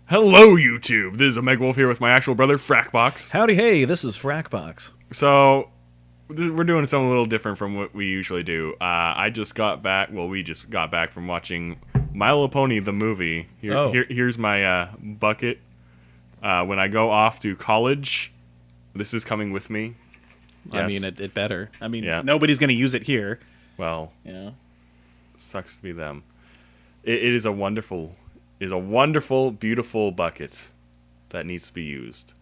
Hello, YouTube. This is Omegawolf here with my actual brother, Frakbox. Howdy, hey, this is Frakbox. So, we're doing something a little different from what we usually do. I just got back, we just got back from watching My Little Pony, the movie. Here's my bucket. When I go off to college, this is coming with me. Yes. I mean, it better. I mean, Yeah. Nobody's going to use it here. Well, Yeah. sucks to be them. It is a wonderful, beautiful bucket that needs to be used.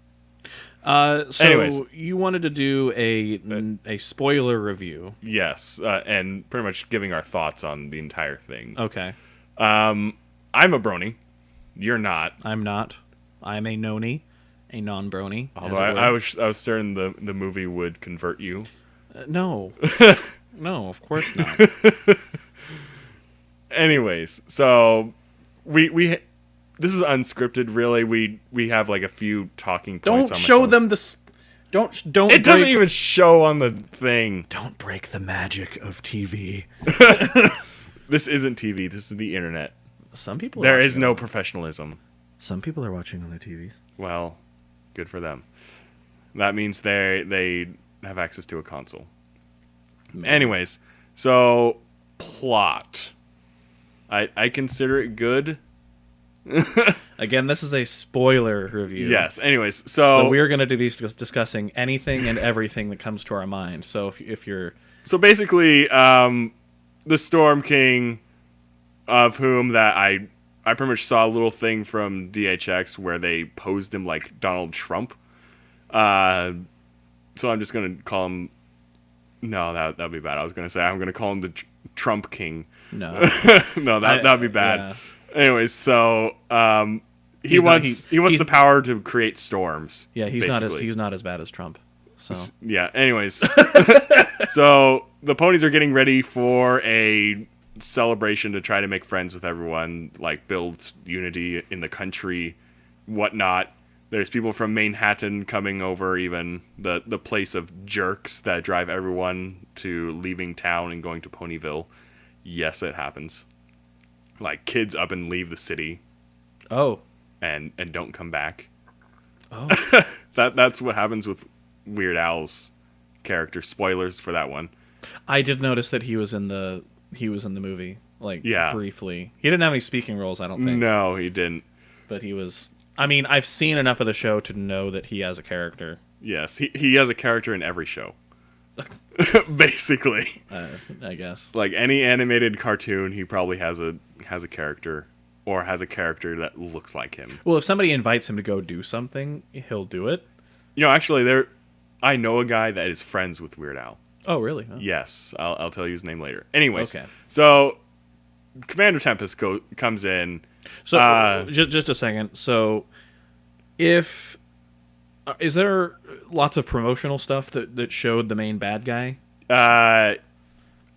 So Anyways. you wanted to do a spoiler review. Yes, and pretty much giving our thoughts on the entire thing. Okay. I'm a brony. You're not. I'm not. I'm a noni, a non-brony. Although I was certain the movie would convert you. No. No, of course not. Anyways, so we this is unscripted. Really, we have like a few talking points. Don't show them the. Don't. It doesn't even show on the thing. Don't break the magic of TV. This isn't TV. This is the internet. Some people. There is no professionalism. Some people are watching on their TVs. Well, good for them. That means they have access to a console. Maybe. Anyways, so plot. I consider it good. Again, this is a spoiler review. Yes. Anyways, so we're going to be discussing anything and everything that comes to our mind. So if you're so basically, the Storm King, of whom that I pretty much saw a little thing from DHX where they posed him like Donald Trump. So I'm just gonna call him. No, that'd be bad. I was gonna say I'm gonna call him the Trump King. no, No, that'd be bad. Yeah. Anyways, so he wants the power to create storms. Yeah, he's basically. not as bad as Trump. So Yeah. Anyways, so the ponies are getting ready for a celebration to try to make friends with everyone, like build unity in the country, whatnot. There's people from Manhattan coming over, even the place of jerks that drive everyone to leaving town and going to Ponyville. Yes, it happens. Like kids up and leave the city. Oh. And don't come back. Oh. That's what happens with Weird Al's character. Spoilers for that one. I did notice that he was in the movie, like briefly. He didn't have any speaking roles, I don't think. No, he didn't. But he was. I mean, I've seen enough of the show to know that he has a character. Yes, he has a character in every show. Basically. I guess. Like any animated cartoon, he probably has a character, or has a character that looks like him. Well, if somebody invites him to go do something, he'll do it. Actually, I know a guy that is friends with Weird Al. Oh, really? Oh. Yes, I'll tell you his name later. Anyways, Okay. So Commander Tempest comes in. So just a second. So, is there lots of promotional stuff that showed the main bad guy?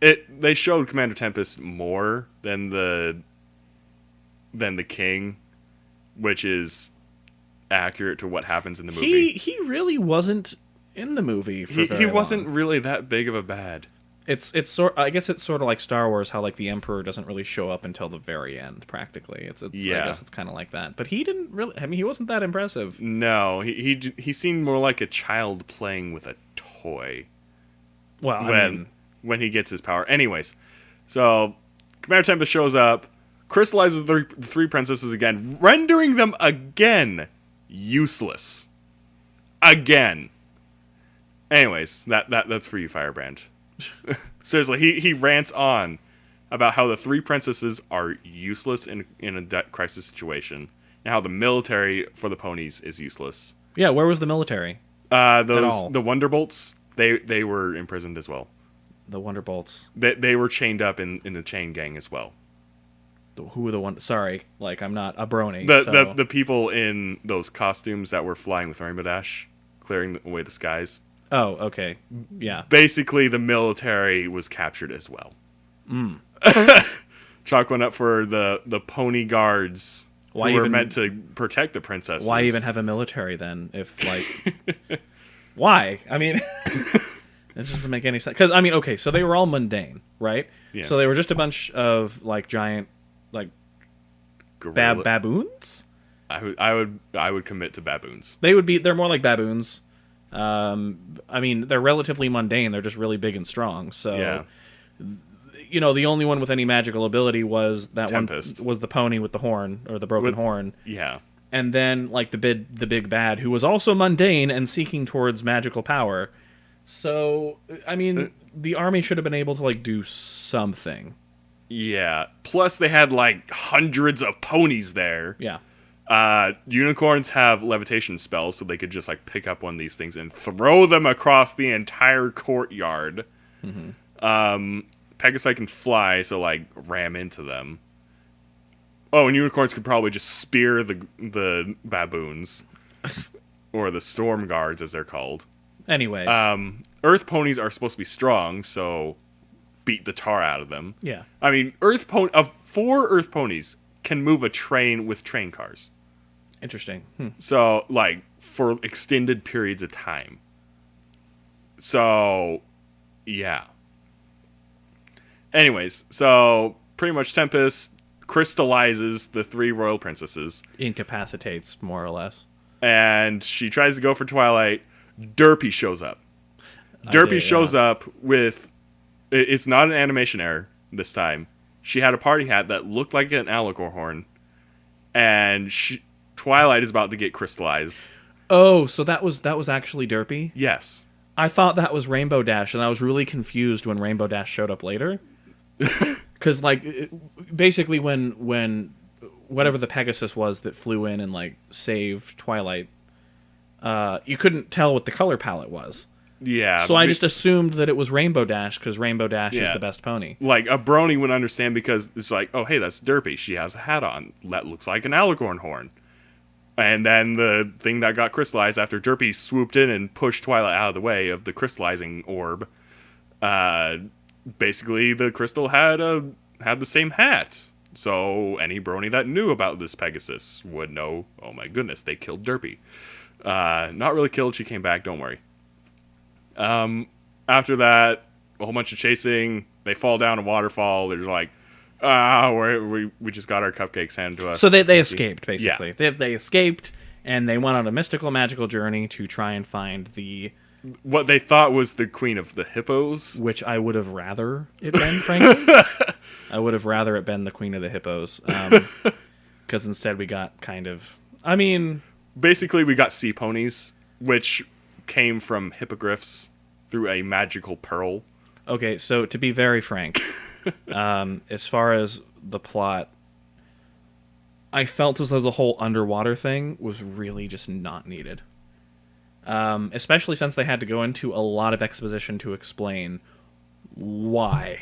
They showed Commander Tempest more than the King, which is accurate to what happens in the movie. He really wasn't in the movie for very He long. wasn't really that big of a bad. I guess it's sort of like Star Wars, how like the Emperor doesn't really show up until the very end, practically. I guess it's kind of like that. But he didn't really. I mean, he wasn't that impressive. No, he seemed more like a child playing with a toy. Well, when he gets his power. Anyways, so Commander Tempest shows up, crystallizes the three princesses again, rendering them again useless. Again. Anyways, that's for you, Firebrand. Seriously, he rants on about how the three princesses are useless in a debt crisis situation, and how the military for the ponies is useless. Yeah, where was the military? The Wonderbolts, they were imprisoned as well. The Wonderbolts. They were chained up in the chain gang as well. Who were the one? Sorry, like I'm not a brony. The people in those costumes that were flying with Rainbow Dash, clearing away the skies. Oh, okay. Yeah. Basically, the military was captured as well. Chalk went up for the pony guards who were meant to protect the princesses. Why even have a military then? If like, why? I mean, it doesn't make any sense. Because I mean, okay, so they were all mundane, right? Yeah. So they were just a bunch of like giant, like baboons. I would commit to baboons. They're more like baboons. I mean, they're relatively mundane. They're just really big and strong. So, Yeah. you know, the only one with any magical ability was that Tempest. one was the pony with the horn or the broken horn. Yeah. And then like the big bad who was also mundane and seeking towards magical power. So, I mean, the army should have been able to like do something. Yeah. Plus, they had like hundreds of ponies there. Yeah. Unicorns have levitation spells, so they could just like pick up one of these things and throw them across the entire courtyard. Mm-hmm. Pegasi can fly, so like ram into them. Oh, and unicorns could probably just spear the baboons, or the storm guards as they're called. Anyways, Earth ponies are supposed to be strong, so beat the tar out of them. Yeah. I mean, 4 Earth ponies can move a train with train cars. Interesting. So, like, for extended periods of time. So, yeah. Anyways, so pretty much Tempest crystallizes the 3 royal princesses. Incapacitates, more or less. And she tries to go for Twilight. Derpy shows up. Derpy shows up with... It's not an animation error this time. She had a party hat that looked like an alligator horn. And Twilight is about to get crystallized. Oh, so that was actually Derpy? Yes. I thought that was Rainbow Dash, and I was really confused when Rainbow Dash showed up later. Because, like, basically when whatever the Pegasus was that flew in and, like, saved Twilight, you couldn't tell what the color palette was. Yeah. So I just assumed that it was Rainbow Dash, because Rainbow Dash is the best pony. Like, a Brony would understand because it's like, oh, hey, that's Derpy. She has a hat on. That looks like an alligator horn. And then the thing that got crystallized after Derpy swooped in and pushed Twilight out of the way of the crystallizing orb, basically the crystal had the same hat. So any Brony that knew about this Pegasus would know, oh my goodness, they killed Derpy. Not really killed, she came back, don't worry. After that, a whole bunch of chasing, they fall down a waterfall, they're like, we just got our cupcakes handed to us. So they escaped, basically. Yeah. They escaped, and they went on a mystical, magical journey to try and find what they thought was the queen of the hippos. Which I would have rather it been, frankly. I would have rather it been the queen of the hippos. Because instead we got kind of... I mean... Basically, we got sea ponies, which came from hippogriffs through a magical pearl. Okay, so to be very frank... as far as the plot, I felt as though the whole underwater thing was really just not needed. Especially since they had to go into a lot of exposition to explain why.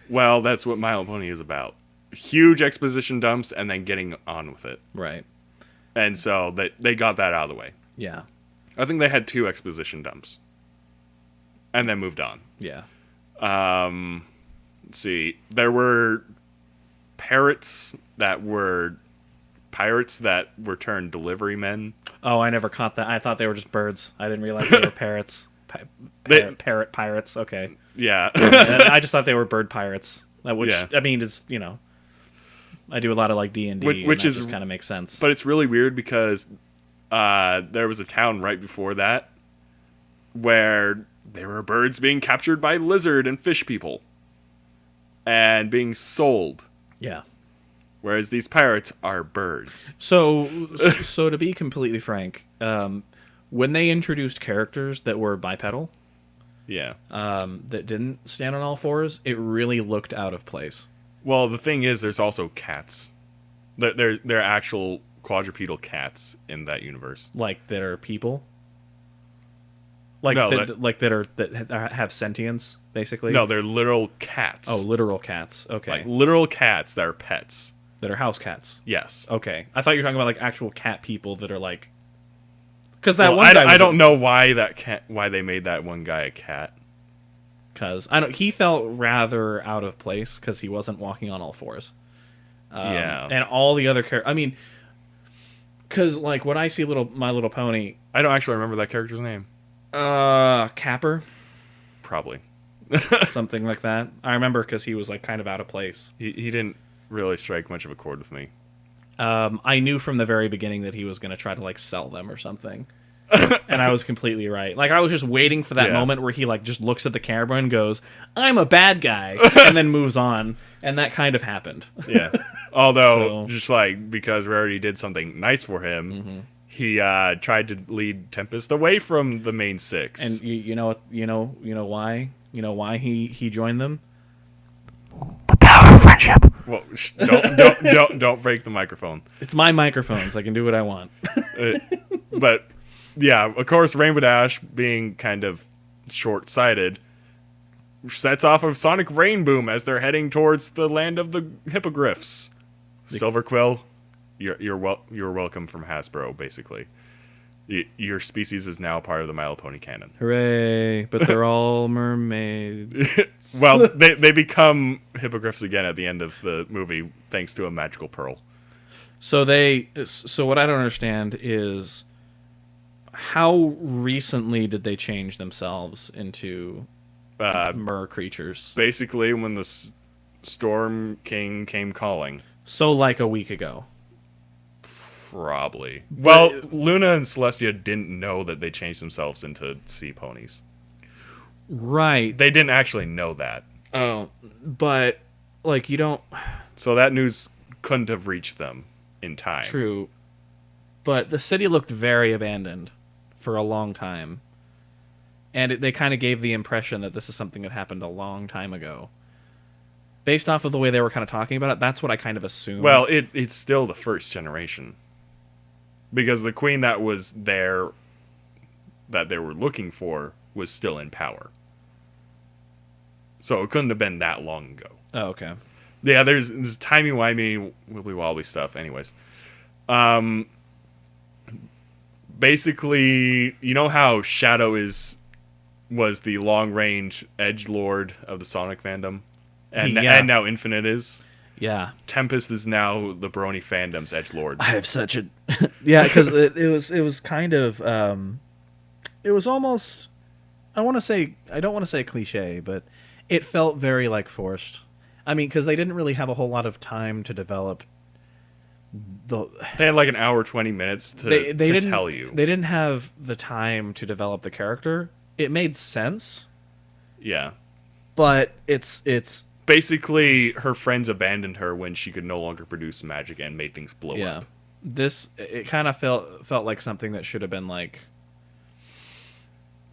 Well, that's what My Little Pony is about. Huge exposition dumps and then getting on with it. Right. And so they got that out of the way. Yeah. I think they had 2 exposition dumps. And then moved on. Yeah. Let's see. There were parrots that were pirates that were turned delivery men. Oh, I never caught that. I thought they were just birds. I didn't realize they were parrots. Parrot pirates. Okay. Yeah. I just thought they were bird pirates. Which, yeah. I mean, is, you know, I do a lot of like D&D, which just kind of makes sense. But it's really weird because there was a town right before that where there were birds being captured by lizard and fish people and being sold. Yeah. Whereas these pirates are birds. So to be completely frank, when they introduced characters that were bipedal, that didn't stand on all fours, it really looked out of place. Well, the thing is, there's also cats. There are actual quadrupedal cats in that universe. Like that are people. Like no, that have sentience, basically. No, they're literal cats. Oh, literal cats. Okay. Like literal cats that are pets. That are house cats. Yes. Okay. I thought you were talking about like actual cat people that are like. Because I don't know why they made that one guy a cat. Because he felt rather out of place because he wasn't walking on all fours. And all the other characters. I mean, because like when I see My Little Pony, I don't actually remember that character's name. Capper, probably something like that. I remember because he was like kind of out of place. He didn't really strike much of a chord with me. I knew from the very beginning that he was going to try to like sell them or something. And I was completely right. Like I was just waiting for that moment where he like just looks at the camera and goes, "I'm a bad guy," and then moves on. And that kind of happened. Yeah. Although, just like because Rarity did something nice for him, he tried to lead Tempest away from the main six. And you know why? You know why he joined them? The power of friendship. Well, don't break the microphone. It's my microphones. I can do what I want. But yeah, of course, Rainbow Dash, being kind of short-sighted, sets off a sonic rain boom as they're heading towards the land of the hippogriffs. Silver Quill, you're welcome from Hasbro. Basically, your species is now part of the My Little Pony canon. Hooray! But they're all mermaids. Well, they become hippogriffs again at the end of the movie, thanks to a magical pearl. So what I don't understand is how recently did they change themselves into mer creatures? Basically, when the Storm King came calling. So like a week ago. Probably. Well, Luna and Celestia didn't know that they changed themselves into sea ponies. Right. They didn't actually know that. Oh, but like you don't. So that news couldn't have reached them in time. True. But the city looked very abandoned for a long time. And they kind of gave the impression that this is something that happened a long time ago. Based off of the way they were kind of talking about it, that's what I kind of assumed. Well, it's still the first generation. Because the queen that was there, that they were looking for, was still in power. So it couldn't have been that long ago. Oh, okay. Yeah, there's timey-wimey, wibbly-wobbly stuff. Anyways. Basically, you know how Shadow was the long-range edgelord of the Sonic fandom? And now Infinite is? Yeah. Tempest is now the Brony fandom's edgelord. I have such a... yeah, because it was kind of... it was almost... I don't want to say cliche, but it felt very, like, forced. I mean, because they didn't really have a whole lot of time to develop... They had like an hour, 20 minutes to tell you. They didn't have the time to develop the character. It made sense. Yeah. But it's... Basically, her friends abandoned her when she could no longer produce magic and made things blow up. It kind of felt like something that should have been like...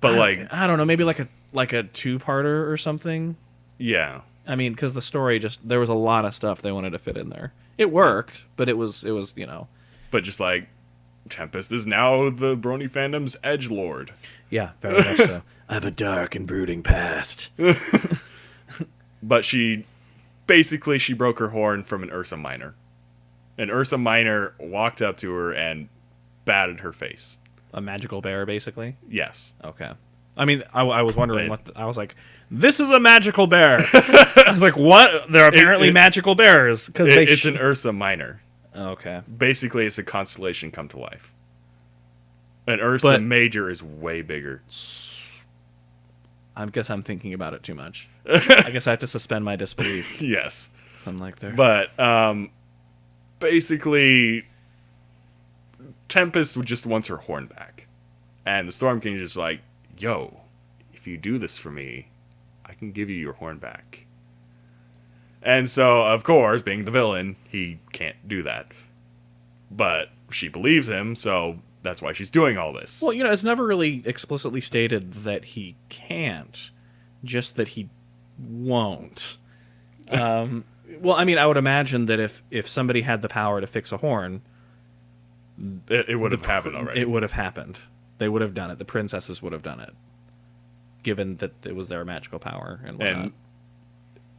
But I don't know, maybe like a 2-parter or something. Yeah. I mean, because the story there was a lot of stuff they wanted to fit in there. It worked, but it was you know. But just like, Tempest is now the Brony fandom's edgelord. Yeah, very much so. I have a dark and brooding past. But she broke her horn from an Ursa Minor. An Ursa Minor walked up to her and batted her face. A magical bear, basically? Yes. Okay. I mean, I was wondering I was like, this is a magical bear. I was like, what? They're apparently magical bears. It's an Ursa Minor. Okay. Basically, it's a constellation come to life. An Ursa Major is way bigger. I guess I'm thinking about it too much. I guess I have to suspend my disbelief. Yes. Something like that. But, basically, Tempest just wants her horn back. And the Storm King is just like, yo, if you do this for me, I can give you your horn back. And so, of course, being the villain, he can't do that. But she believes him, so that's why she's doing all this. Well, you know, it's never really explicitly stated that he can't, just that he won't. Well, I mean, I would imagine that if somebody had the power to fix a horn... It would have happened already. It would have happened. They would have done it. The princesses would have done it. Given that it was their magical power and whatnot. And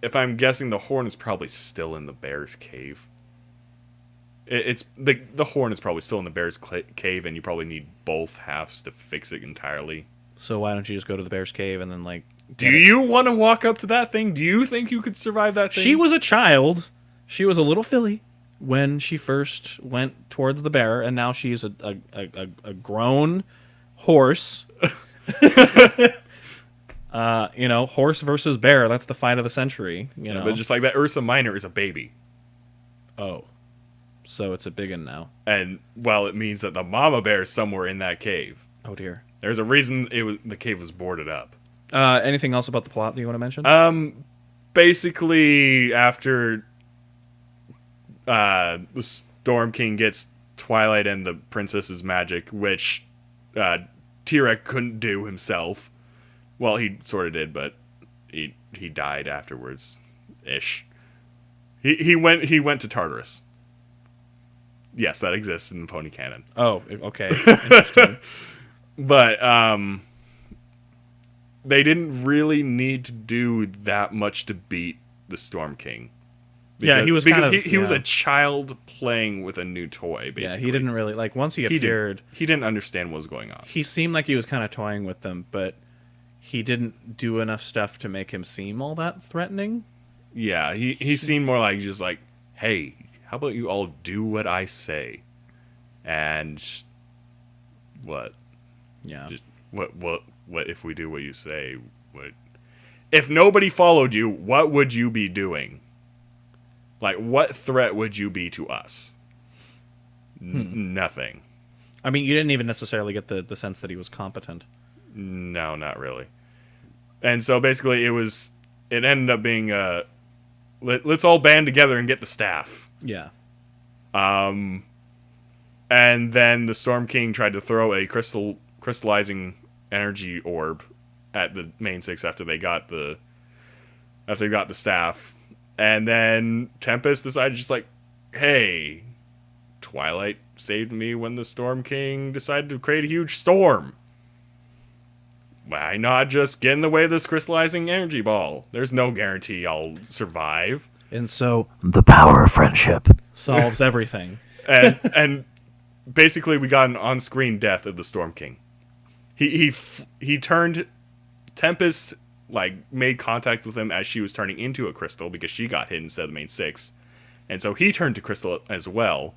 if I'm guessing, the horn is probably still in the bear's cave. It's the horn is probably still in the bear's cave, and you probably need both halves to fix it entirely. So why don't you just go to the bear's cave and then, like... Do you want to walk up to that thing? Do you think you could survive that thing? She was a child. She was a little filly when she first went towards the bear, and now she's a grown horse. You know, horse versus bear. That's the fight of the century. You know, but just like that, Ursa Minor is a baby. Oh, So it's a big one now. And, well, it means that the mama bear is somewhere in that cave. Oh dear. There's a reason the cave was boarded up. Anything else about the plot that you want to mention? Basically, after the Storm King gets Twilight and the princess's magic, which T-Rex couldn't do himself. Well, he sort of did, but he died afterwards, ish. He went to Tartarus. Yes, that exists in the pony canon. Oh, okay. Interesting. But they didn't really need to do that much to beat the Storm King. He was he was a child playing with a new toy. Basically, yeah, he didn't really once he appeared. He didn't understand what was going on. He seemed like he was kind of toying with them, but he didn't do enough stuff to make him seem all that threatening. Yeah, he seemed more like just like, hey, how about you all do what I say, and what? Yeah. Just, what if we do what you say? What if nobody followed you? What would you be doing? Like, what threat would you be to us? Nothing. I mean, you didn't even necessarily get the sense that he was competent. No, not really. And so basically, it ended up being let's all band together and get the staff. Yeah. And then the Storm King tried to throw a crystallizing energy orb at the main six after they got the staff. And then Tempest decided just like, hey, Twilight saved me when the Storm King decided to create a huge storm. Why not just get in the way of this crystallizing energy ball? There's no guarantee I'll survive. And so The power of friendship. solves everything. And basically we got an on-screen death of the Storm King. He turned Tempest, like, made contact with him as she was turning into a crystal because she got hit instead of the main six. And so he turned to crystal as well.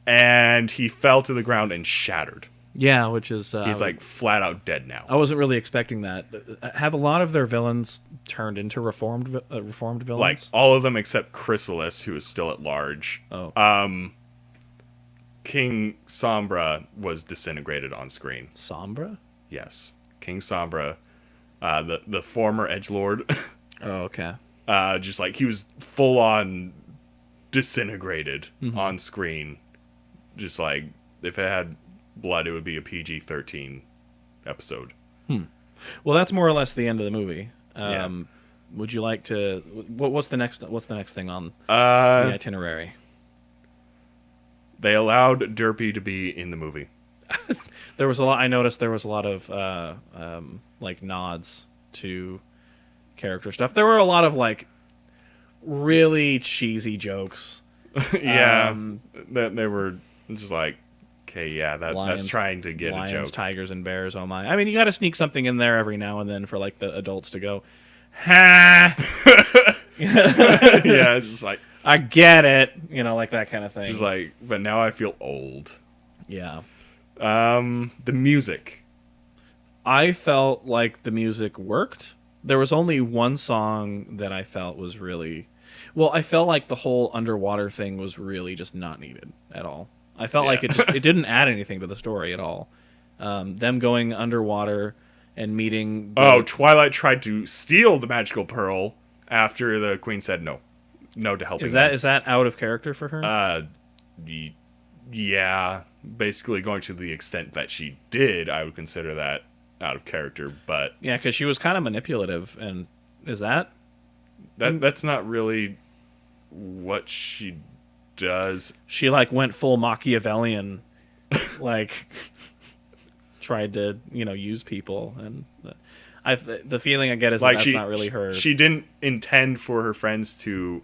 And he fell to the ground and shattered. Yeah, which is... He's, like, flat out dead now. I wasn't really expecting that. Have a lot of their villains turned into reformed villains? Like, all of them except Chrysalis, who is still at large. Oh. King Sombra was disintegrated on screen. Sombra? Yes. King Sombra, the former edgelord, Oh, okay. just like he was full on disintegrated on screen. Just like if it had blood, it would be a PG-13 episode. Well, that's more or less the end of the movie. Yeah. Would you like to? What's the next thing on the itinerary? They allowed Derpy to be in the movie. There was a lot. I noticed there was a lot of like nods to character stuff. There were a lot of like really cheesy jokes. Yeah, that they were just like, okay, yeah, that's Lions- trying to get a joke. Tigers, and bears. Oh my! I mean, you got to sneak something in there every now and then for like the adults to go, ha! Yeah, it's just like, I get it. You know, like that kind of thing. just like, but now I feel old. Yeah. The music. I felt like the music worked. There was only one song that I felt was really... Well, I felt like the whole underwater thing was really just not needed at all. I felt like it didn't add anything to the story at all. Them going underwater and meeting... Twilight tried to steal the magical pearl after the queen said no. No to helping them. Is that out of character for her? Yeah. Basically going to the extent that she did, I would consider that out of character, but... Yeah, because she was kind of manipulative, and is that... That's not really what she does. She, like, went full Machiavellian, like, tried to, use people, and... the feeling I get is like that's not really her. She didn't intend for her friends to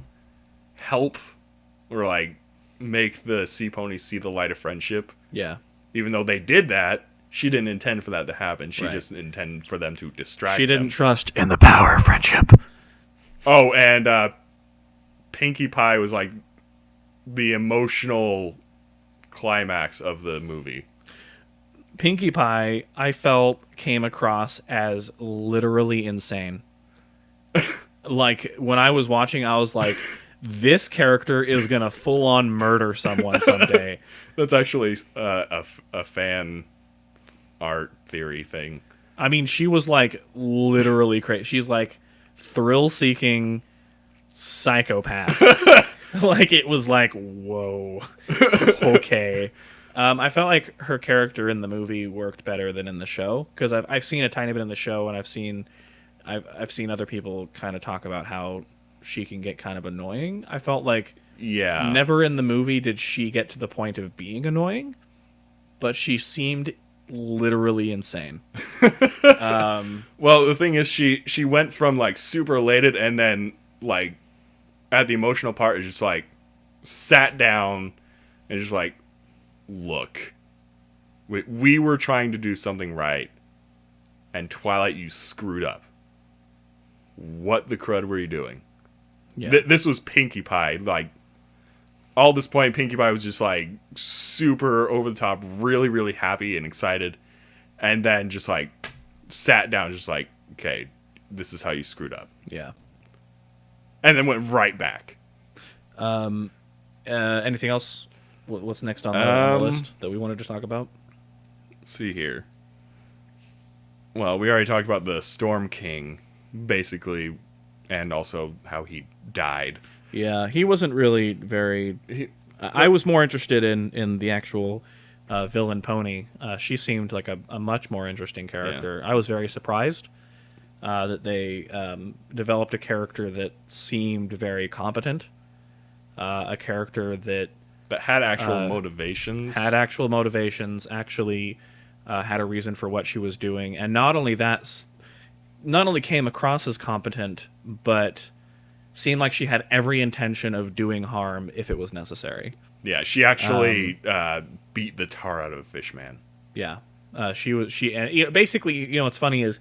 help or, like, make the sea ponies see the light of friendship. Yeah. Even though they did that, she didn't intend for that to happen. She Right. just intended for them to distract She didn't them. trust In the power of friendship. Oh, and Pinkie Pie was, like, the emotional climax of the movie. Pinkie Pie, I felt, came across as literally insane. Like, when I was watching, I was like, this character is gonna full on murder someone someday. That's actually a fan art theory thing. I mean, she was like literally crazy. She's like thrill-seeking psychopath. Like, it was like, whoa, okay. I felt like her character in the movie worked better than in the show, because I've seen a tiny bit in the show, and I've seen other people kind of talk about how she can get kind of annoying. I felt like never in the movie did she get to the point of being annoying, but she seemed literally insane. Well, the thing is, she went from like super elated, and then like at the emotional part, is just like sat down and just like, look, we were trying to do something right, and Twilight, you screwed up. What the crud were you doing? Yeah. This was Pinkie Pie. Like, all this point, Pinkie Pie was just like super over the top, really, really happy and excited, and then just like sat down, just like, okay, this is how you screwed up. Yeah. And then went right back. Anything else? What's next on the list that we wanted to talk about? Let's see here. Well, we already talked about the Storm King, basically, and also how he died. Yeah, he wasn't really very... I was more interested in the actual villain Pony. She seemed like a much more interesting character. Yeah. I was very surprised that they developed a character that seemed very competent. A character that had actual motivations. Actually had a reason for what she was doing. And not only that, not only came across as competent, but seemed like she had every intention of doing harm if it was necessary. Yeah, she actually beat the tar out of Fishman. Yeah. Basically, what's funny is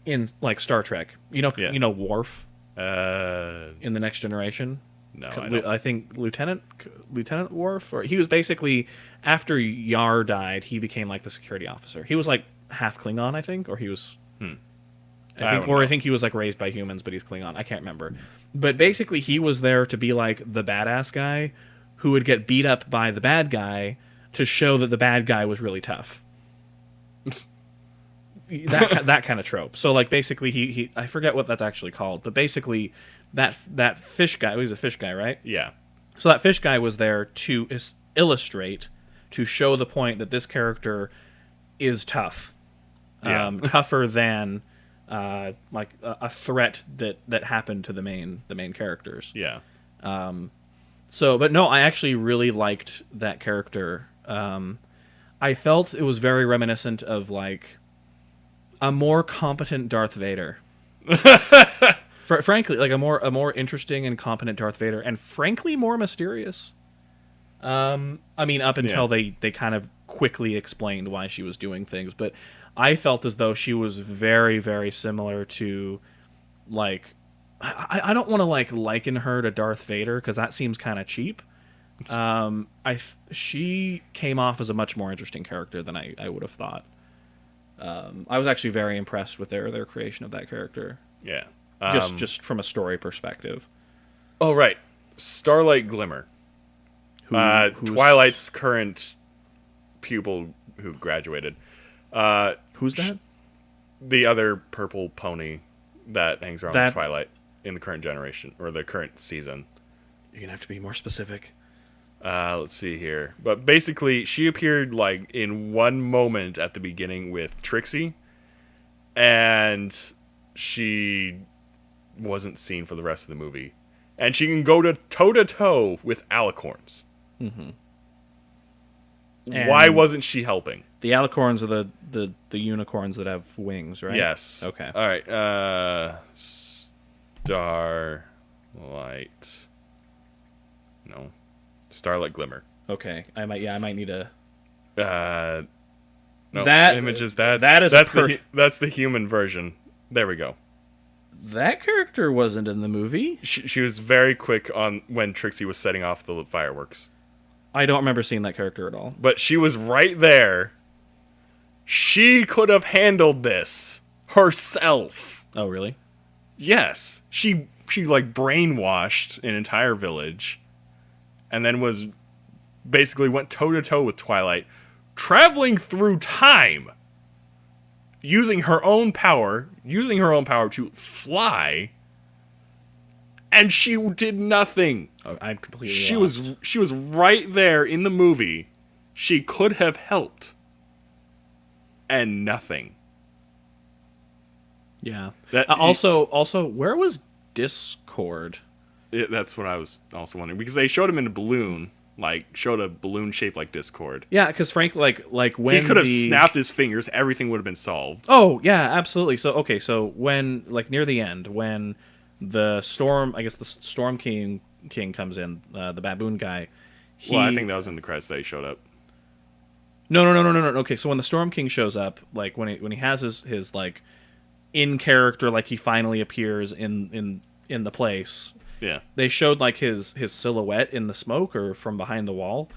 in like Star Trek, you know Worf in The Next Generation? No, I think Lieutenant Worf, or he was basically, after Yar died, he became like the security officer. He was like half Klingon, I think, or he was I think he was like raised by humans, but he's Klingon. I can't remember. But basically he was there to be like the badass guy who would get beat up by the bad guy to show that the bad guy was really tough. that kind of trope. So like basically he I forget what that's actually called, but basically that fish guy, he's a fish guy, right? Yeah. So that fish guy was there to illustrate, to show the point that this character is tough. Yeah. Tougher than like a threat that happened to the main characters. Yeah. But no, I actually really liked that character. I felt it was very reminiscent of like a more competent Darth Vader. Frankly, like a more interesting and competent Darth Vader, and frankly more mysterious. I mean, up until they kind of quickly explained why she was doing things, but I felt as though she was very, very similar to, like, I don't want to like liken her to Darth Vader because that seems kind of cheap. She came off as a much more interesting character than I would have thought. I was actually very impressed with their creation of that character. Yeah. Just from a story perspective. Oh, right. Starlight Glimmer. Twilight's current pupil who graduated. Who's that? The other purple pony that hangs around with Twilight in the current generation, or the current season. You're going to have to be more specific. Let's see here. But basically, she appeared like in one moment at the beginning with Trixie, and she wasn't seen for the rest of the movie. And she can go toe-to-toe with alicorns. Mm-hmm. Why wasn't she helping? The alicorns are the unicorns that have wings, right? Yes. Okay. All right. Starlight. No. Starlight Glimmer. Okay. I might need a... No, that images. That's the human version. There we go. That character wasn't in the movie. She was very quick on when Trixie was setting off the fireworks. I don't remember seeing that character at all. But she was right there. She could have handled this herself. Oh, really? Yes. She she like brainwashed an entire village, and then was basically went toe to toe with Twilight, traveling through time, using her own power to fly, and she did nothing. Oh, I'm completely She lost. was right there in the movie. She could have helped, and nothing. Yeah. That- Also, where was Discord? That's what I was also wondering, because they showed him in a balloon, like showed a balloon shaped like Discord. Yeah, because Frank, like when He could have the... snapped his fingers, everything would have been solved. Oh yeah, absolutely. So when like near the end, when the storm king comes in, the baboon guy. Well, I think that was in the credits that he showed up. No. Okay, so when the Storm King shows up, like when he has his like in character, like he finally appears in the place. Yeah. They showed like his silhouette in the smoke or from behind the wall,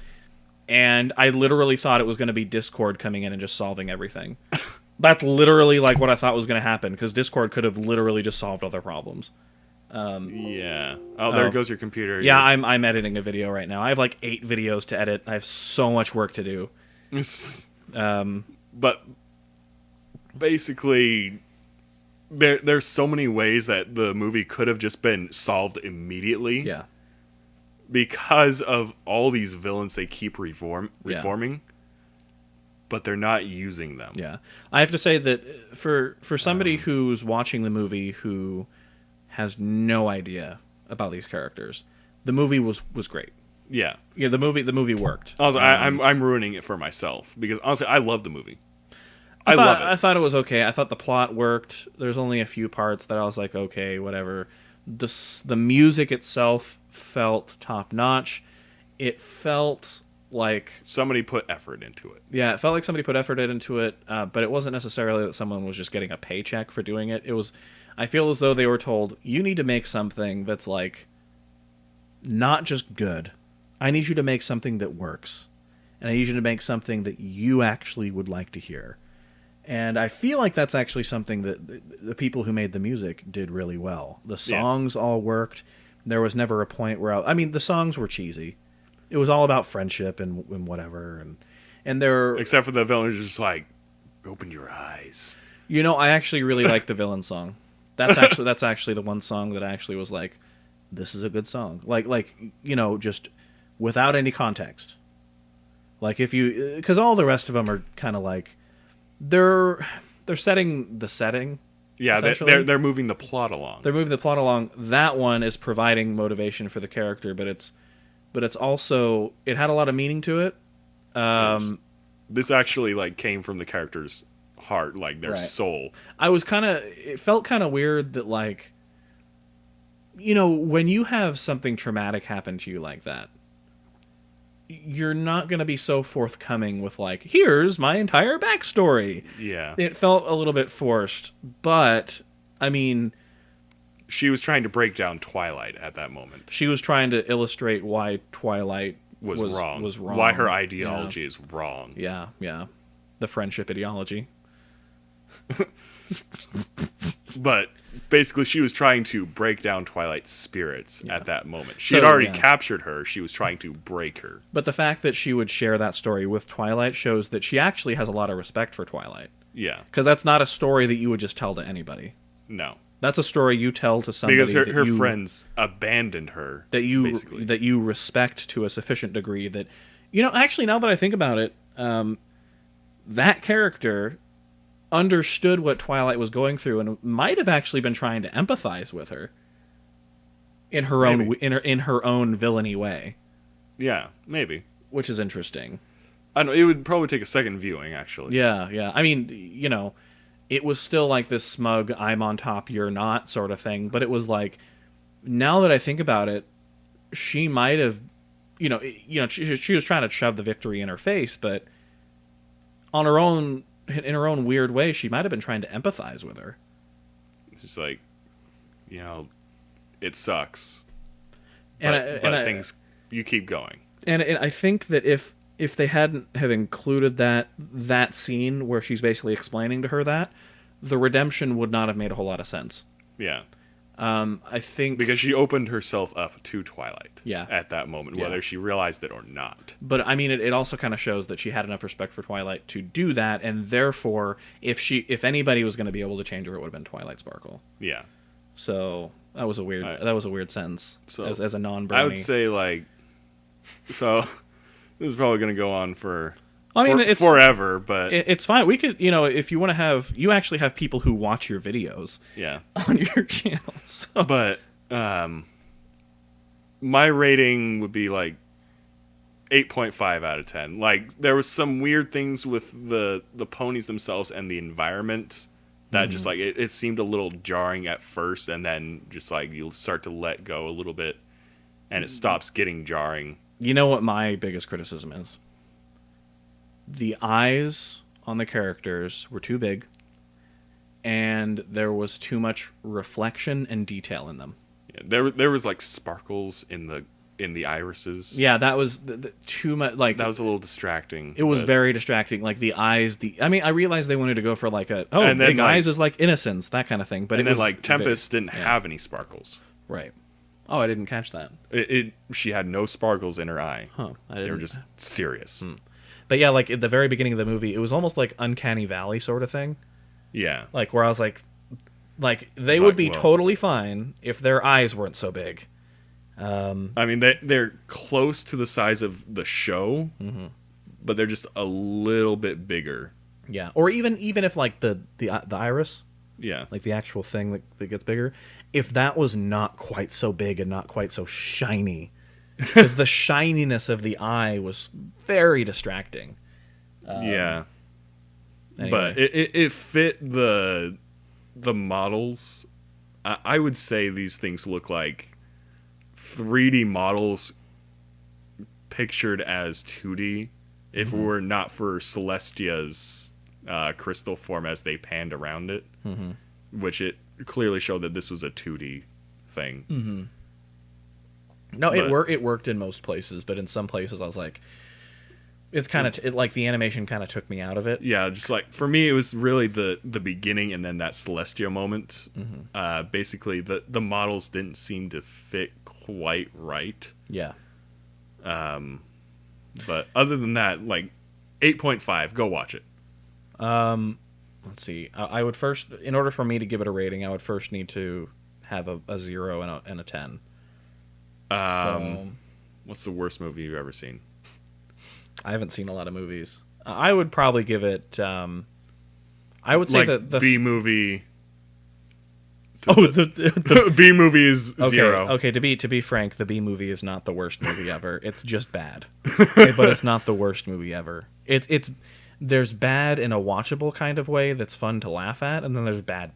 and I literally thought it was going to be Discord coming in and just solving everything. That's literally like what I thought was going to happen, because Discord could have literally just solved other problems. Yeah. Oh, there goes your computer. Yeah, I'm editing a video right now. I have like 8 videos to edit. I have so much work to do. But basically, there's so many ways that the movie could have just been solved immediately. Yeah. Because of all these villains they keep reforming, but they're not using them. Yeah. I have to say that for somebody who's watching the movie who has no idea about these characters, the movie was great. Yeah. Yeah, the movie worked. Also, I'm ruining it for myself, because honestly, I love the movie. I love it. I thought it was okay. I thought the plot worked. There's only a few parts that I was like, okay, whatever. The music itself felt top notch. It felt like Somebody put effort into it. Yeah, it felt like somebody put effort into it, but it wasn't necessarily that someone was just getting a paycheck for doing it. It was, I feel as though they were told, you need to make something that's like not just good. I need you to make something that works. And I need you to make something that you actually would like to hear. And I feel like that's actually something that the people who made the music did really well. The songs all worked. There was never a point where I mean, the songs were cheesy. It was all about friendship and whatever, and there. Except for the villain who's just like, open your eyes. You know, I actually really like the villain song. That's actually the one song that I actually was like, this is a good song. Like you know, just without any context. Like if you, because all the rest of them are kind of like, they're setting the setting. Yeah, they're moving the plot along. They're moving the plot along. That one is providing motivation for the character, but it's also, it had a lot of meaning to it. This actually like came from the character's heart, like their soul. It felt kind of weird that, like, you know, when you have something traumatic happen to you like that, you're not going to be so forthcoming with like, here's my entire backstory. Yeah. It felt a little bit forced, but I mean, she was trying to break down Twilight at that moment. She was trying to illustrate why Twilight was wrong. Why her ideology is wrong. Yeah. The friendship ideology. But basically, she was trying to break down Twilight's spirits at that moment. She had already captured her. She was trying to break her. But the fact that she would share that story with Twilight shows that she actually has a lot of respect for Twilight. Yeah. Because that's not a story that you would just tell to anybody. No. That's a story you tell to somebody because her friends abandoned her. That you respect to a sufficient degree that, you know, actually, now that I think about it, that character understood what Twilight was going through and might have actually been trying to empathize with her in her own villainy way. Yeah, maybe. Which is interesting. I don't know, it would probably take a second viewing, actually. Yeah. I mean, you know, it was still like this smug, I'm on top, you're not sort of thing. But it was like, now that I think about it, she might have, you know, she was trying to shove the victory in her face, but on her own, in her own weird way, she might have been trying to empathize with her. It's just like, you know, it sucks. But things, you keep going. And I think that if they hadn't have included that scene where she's basically explaining to her that, the redemption would not have made a whole lot of sense. Yeah. I think because she opened herself up to Twilight. Yeah. At that moment, whether she realized it or not. But I mean, it also kind of shows that she had enough respect for Twilight to do that, and therefore, if anybody was going to be able to change her, it would have been Twilight Sparkle. Yeah. So that was a weird sentence. So as a non-brony. I would say so. This is probably going to go on for. It's forever, but it's fine. We could, if you want to you actually have people who watch your videos, on your channel. So. But my rating would be 8.5 out of 10. There was some weird things with the ponies themselves and the environment that just it seemed a little jarring at first, and then just you'll start to let go a little bit, and it stops getting jarring. You know what my biggest criticism is? The eyes on the characters were too big, and there was too much reflection and detail in them. Yeah, there was sparkles in the irises. Yeah, that was too much. That was a little distracting. It was very distracting. The eyes. I realized they wanted to go for and big eyes is innocence, that kind of thing. But Tempest didn't have any sparkles. Right. Oh, I didn't catch that. She had no sparkles in her eye. Huh. They were just serious. But yeah, at the very beginning of the movie, it was almost like Uncanny Valley sort of thing. Yeah. Where I was they would be totally fine if their eyes weren't so big. They're close to the size of the show, but they're just a little bit bigger. Yeah. Or even if the iris, yeah, the actual thing that gets bigger, if that was not quite so big and not quite so shiny. Because the shininess of the eye was very distracting. Yeah. Anyway. But it fit the models. I would say these things look like 3D models pictured as 2D if it were not for Celestia's crystal form as they panned around it, which it clearly showed that this was a 2D thing. Mm-hmm. No, it worked in most places, but in some places I was it's kind of the animation kind of took me out of it. Yeah, just for me it was really the beginning and then that Celestia moment. Basically the models didn't seem to fit quite right. Yeah. But other than that, 8.5, go watch it. Let's see. I would first, in order for me to give it a rating, I would first need to have a 0 and a 10. What's the worst movie you've ever seen? I haven't seen a lot of movies. I would probably give it. I would say the B movie. The B movie is 0. Okay, to be frank, the B movie is not the worst movie ever. It's just bad, but it's not the worst movie ever. There's bad in a watchable kind of way that's fun to laugh at, and then there's bad.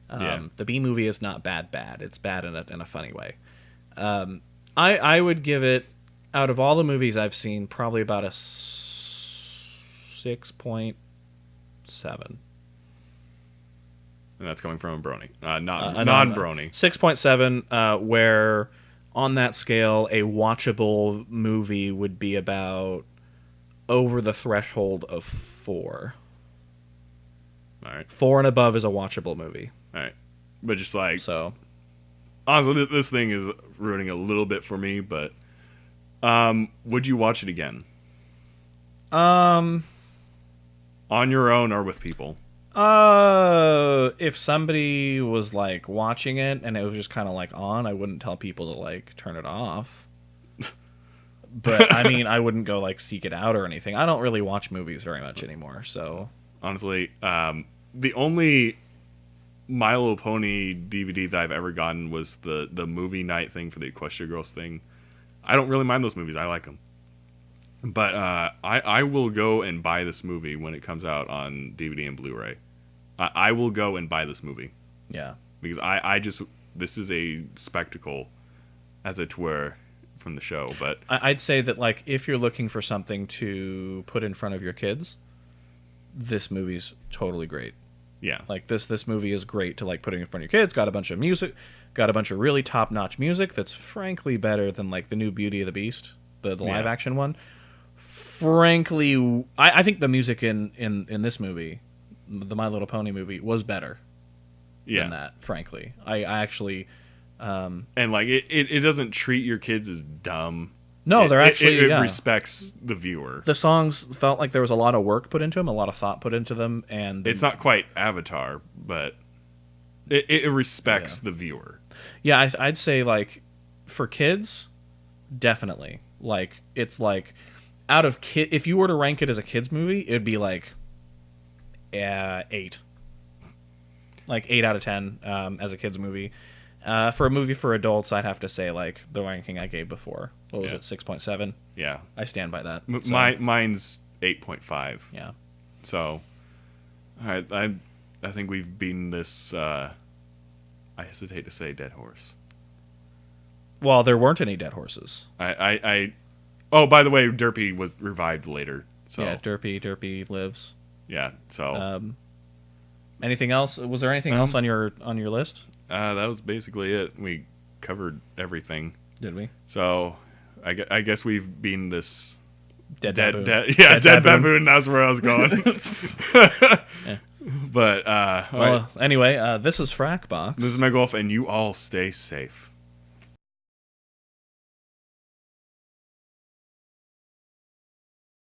The B movie is not bad. It's bad in a funny way. I would give it, out of all the movies I've seen, probably about a 6.7. And that's coming from a brony, non-brony. 6.7, where on that scale, a watchable movie would be about over the threshold of 4. All right. 4 and above is a watchable movie. All right. But just so. Honestly, this thing is ruining a little bit for me, but would you watch it again? On your own or with people? If somebody was watching it and it was just kind of on, I wouldn't tell people to turn it off. But I wouldn't go seek it out or anything. I don't really watch movies very much anymore, so honestly, the only My Little Pony DVD that I've ever gotten was the movie night thing for the Equestria Girls thing. I don't really mind those movies. I like them. But I will go and buy this movie when it comes out on DVD and Blu-ray. I will go and buy this movie. Yeah. Because this is a spectacle, as it were, from the show. But I'd say that if you're looking for something to put in front of your kids, this movie's totally great. Yeah. This movie is great to putting in front of your kids. Got a bunch of music, got a bunch of really top-notch music that's frankly better than the new Beauty of the Beast, the live action one. Frankly, I think the music in this movie, the My Little Pony movie, was better. Yeah. than that. Frankly, I actually. And like it doesn't treat your kids as dumb. No, they're actually it yeah. respects the viewer. The songs felt like there was a lot of work put into them, a lot of thought put into them, and It's not quite Avatar, but it respects the viewer. Yeah, I'd say like for kids, definitely. Like it's like out of kid. If you were to rank it as a kids movie, it'd be like 8, like 8 out of 10 as a kids movie. For a movie for adults, I'd have to say like the ranking I gave before. What was it, 6.7? Yeah, I stand by that. Mine's 8.5. Yeah. So, all right, I think we've beaten this. I hesitate to say dead horse. Well, there weren't any dead horses. Oh, by the way, Derpy was revived later. So Yeah, Derpy lives. yeah. So Anything else? Was there anything else on your list? that was basically it. We covered everything. Did we? So I guess we've beaten this Dead dead baboon. baboon. That's where I was going. Yeah. But all right. Anyway, this is Frakbox. This is Omegawolf, and you all stay safe.